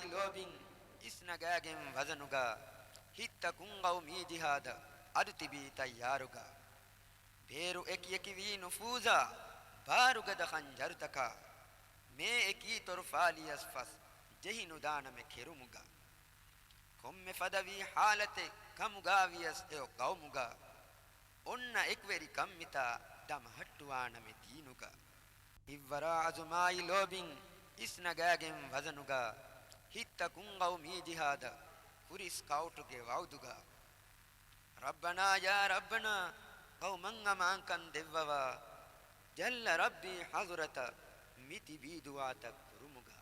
azumai lobin isnagagen vazanuga hitta kungau mi jihada adutibi tayyaruga beru ekiyeki vi nufuza baruga da khanjartaka me eki torfalias fas jehinu daname kerumuga komme fadavi halate kamugavias eo qaumuga onna ekveri kammita dam hattuwana me tinuga ivvara azumai lobin isnagagen vazanuga hitta kungau mi jihada kuris kautuge wauduga rabbana ya rabbana qauman amankan devwa jalla rabbi hazrata miti biduata kurumuga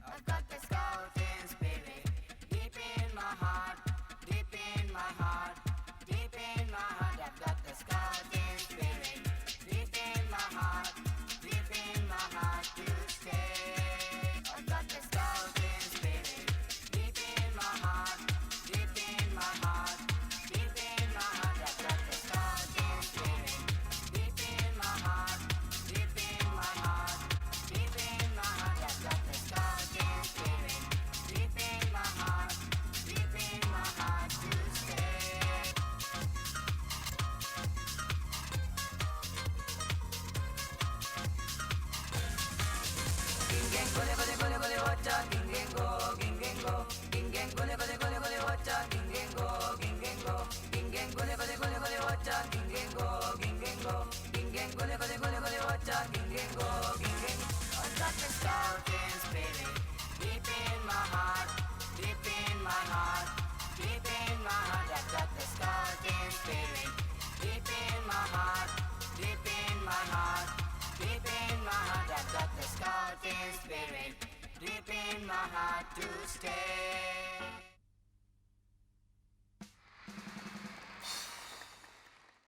I've got the scouting spirit deep in my heart, deep in my heart, deep in my heart. I've got the scouting spirit deep in my heart, deep in my heart to stay. I've got the scouting spirit deep in my heart, deep in my heart, deep in my heart. I've got the scouting spirit deep in my heart, deep in my heart, deep in my heart. I've got the scouting spirit deep in my heart, deep in my heart to stay. I've got the scouting spirit deep in my heart, deep in my heart, deep in my heart. I've got the scouting spirit deep in my heart, deep in my heart, deep in my heart. I've got the scouting spirit deep in my heart to stay.